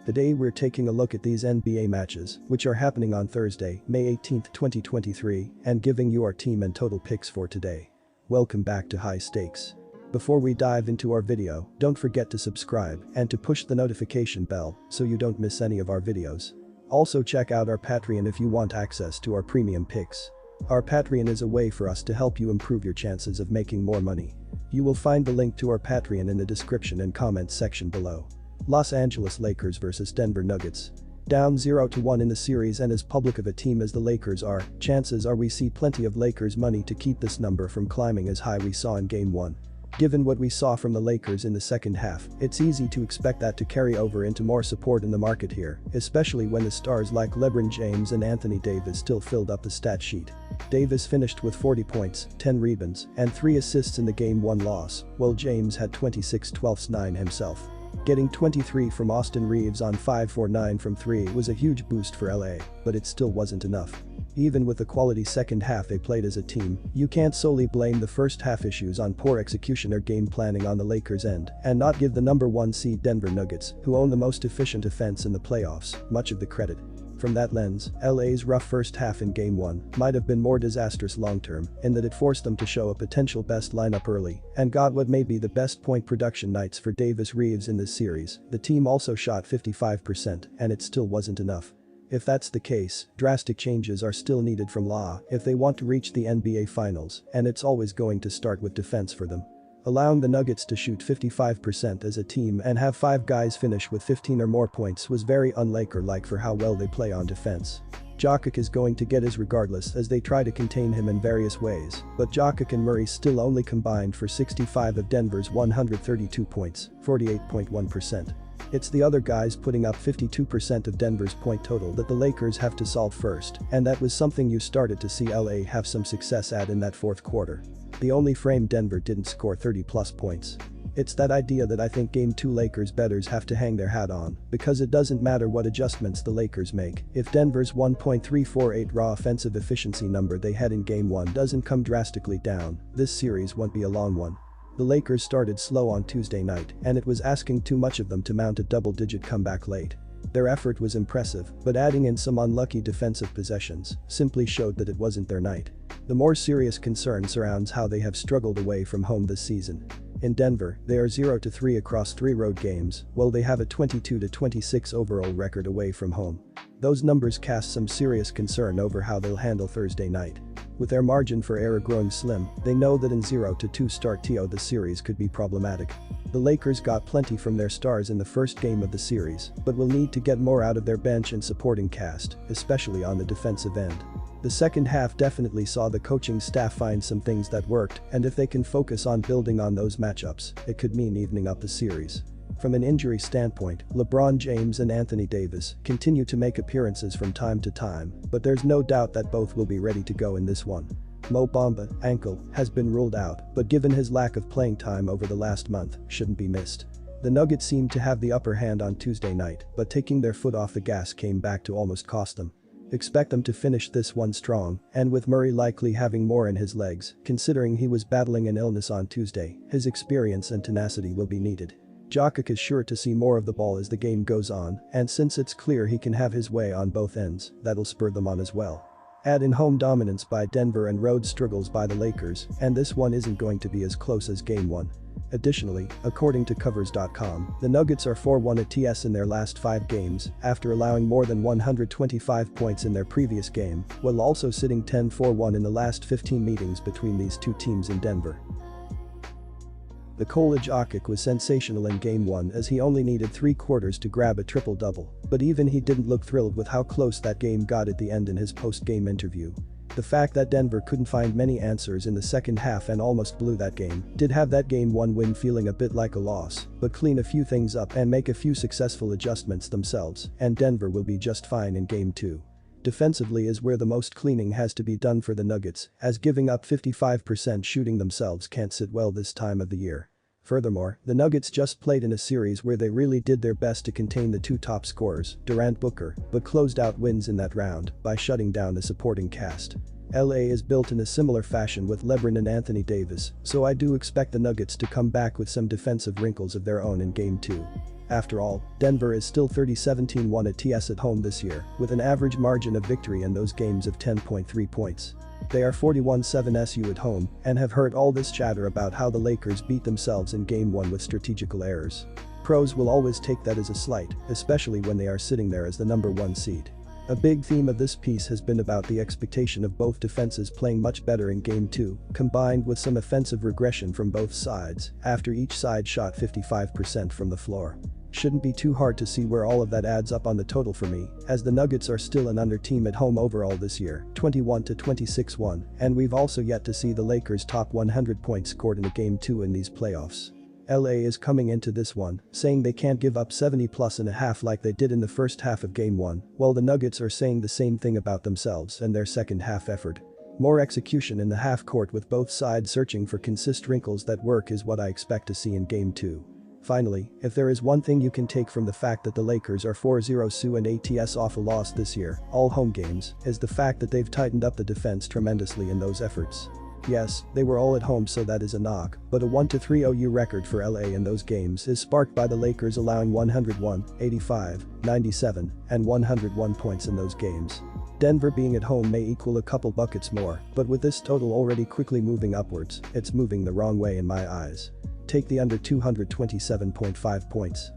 Today we're taking a look at these NBA matches, which are happening on Thursday, May 18, 2023, and giving you our team and total picks for today. Welcome back to High Stakes. Before we dive into our video, don't forget to subscribe and to push the notification bell so you don't miss any of our videos. Also check out our Patreon if you want access to our premium picks. Our Patreon is a way for us to help you improve your chances of making more money. You will find the link to our Patreon in the description and comments section below. Los Angeles Lakers vs Denver Nuggets. Down 0-1 in the series, and as public of a team as the Lakers are, chances are we see plenty of Lakers money to keep this number from climbing as high we saw in Game 1. Given what we saw from the Lakers in the second half, it's easy to expect that to carry over into more support in the market here, especially when the stars like LeBron James and Anthony Davis still filled up the stat sheet. Davis finished with 40 points, 10 rebounds, and 3 assists in the Game 1 loss, while James had 26-12-9 himself. Getting 23 from Austin Reeves on 5-for-9 from 3 was a huge boost for LA, but it still wasn't enough. Even with the quality second half they played as a team, you can't solely blame the first half issues on poor execution or game planning on the Lakers' end and not give the number 1 seed Denver Nuggets, who own the most efficient offense in the playoffs, much of the credit. From that lens, LA's rough first half in Game 1 might have been more disastrous long-term in that it forced them to show a potential best lineup early and got what may be the best point production nights for Davis Reeves in this series. The team also shot 55% and it still wasn't enough. If that's the case, drastic changes are still needed from LA if they want to reach the NBA Finals, and it's always going to start with defense for them. Allowing the Nuggets to shoot 55% as a team and have 5 guys finish with 15 or more points was very un-Laker-like for how well they play on defense. Jokic is going to get his regardless as they try to contain him in various ways, but Jokic and Murray still only combined for 65 of Denver's 132 points, 48.1%. It's the other guys putting up 52% of Denver's point total that the Lakers have to solve first, and that was something you started to see LA have some success at in that fourth quarter. The only frame Denver didn't score 30+ points. It's that idea that I think Game 2 Lakers bettors have to hang their hat on, because it doesn't matter what adjustments the Lakers make, if Denver's 1.348 raw offensive efficiency number they had in Game 1 doesn't come drastically down, this series won't be a long one. The Lakers started slow on Tuesday night, and it was asking too much of them to mount a double-digit comeback late. Their effort was impressive, but adding in some unlucky defensive possessions simply showed that it wasn't their night. The more serious concern surrounds how they have struggled away from home this season. In Denver, they are 0-3 across 3 road games, while they have a 22-26 overall record away from home. Those numbers cast some serious concern over how they'll handle Thursday night. With their margin for error growing slim, they know that in 0-2 start the series could be problematic. The Lakers got plenty from their stars in the first game of the series, but will need to get more out of their bench and supporting cast, especially on the defensive end. The second half definitely saw the coaching staff find some things that worked, and if they can focus on building on those matchups, it could mean evening up the series. From an injury standpoint, LeBron James and Anthony Davis continue to make appearances from time to time, but there's no doubt that both will be ready to go in this one. Mo Bamba, ankle, has been ruled out, but given his lack of playing time over the last month, shouldn't be missed. The Nuggets seemed to have the upper hand on Tuesday night, but taking their foot off the gas came back to almost cost them. Expect them to finish this one strong, and with Murray likely having more in his legs, considering he was battling an illness on Tuesday, his experience and tenacity will be needed. Jokic is sure to see more of the ball as the game goes on, and since it's clear he can have his way on both ends, that'll spur them on as well. Add in home dominance by Denver and road struggles by the Lakers, and this one isn't going to be as close as Game 1. Additionally, according to Covers.com, the Nuggets are 4-1 at TS in their last 5 games, after allowing more than 125 points in their previous game, while also sitting 10-4-1 in the last 15 meetings between these two teams in Denver. Nikola Jokic was sensational in Game 1 as he only needed 3 quarters to grab a triple-double, but even he didn't look thrilled with how close that game got at the end in his post-game interview. The fact that Denver couldn't find many answers in the second half and almost blew that game did have that Game 1 win feeling a bit like a loss, but clean a few things up and make a few successful adjustments themselves, and Denver will be just fine in Game 2. Defensively is where the most cleaning has to be done for the Nuggets, as giving up 55% shooting themselves can't sit well this time of the year. Furthermore, the Nuggets just played in a series where they really did their best to contain the 2 top scorers, Durant Booker, but closed out wins in that round by shutting down the supporting cast. LA is built in a similar fashion with LeBron and Anthony Davis, so I do expect the Nuggets to come back with some defensive wrinkles of their own in Game 2. After all, Denver is still 30-17-1 at TS at home this year, with an average margin of victory in those games of 10.3 points. They are 41-7 SU at home and have heard all this chatter about how the Lakers beat themselves in Game 1 with strategical errors. Pros will always take that as a slight, especially when they are sitting there as the number 1 seed. A big theme of this piece has been about the expectation of both defenses playing much better in Game 2, combined with some offensive regression from both sides after each side shot 55% from the floor. Shouldn't be too hard to see where all of that adds up on the total for me, as the Nuggets are still an under team at home overall this year, 21-26-1, and we've also yet to see the Lakers top 100 points scored in a Game 2 in these playoffs. LA is coming into this one, saying they can't give up 70+ like they did in the first half of Game 1, while the Nuggets are saying the same thing about themselves and their second half effort. More execution in the half court with both sides searching for consistent wrinkles that work is what I expect to see in Game 2. Finally, if there is one thing you can take from the fact that the Lakers are 4-0 SU and ATS off a loss this year, all home games, is the fact that they've tightened up the defense tremendously in those efforts. Yes, they were all at home, so that is a knock, but a 1-3 OU record for LA in those games is sparked by the Lakers allowing 101, 85, 97, and 101 points in those games. Denver being at home may equal a couple buckets more, but with this total already quickly moving upwards, it's moving the wrong way in my eyes. Take the under 227.5 points.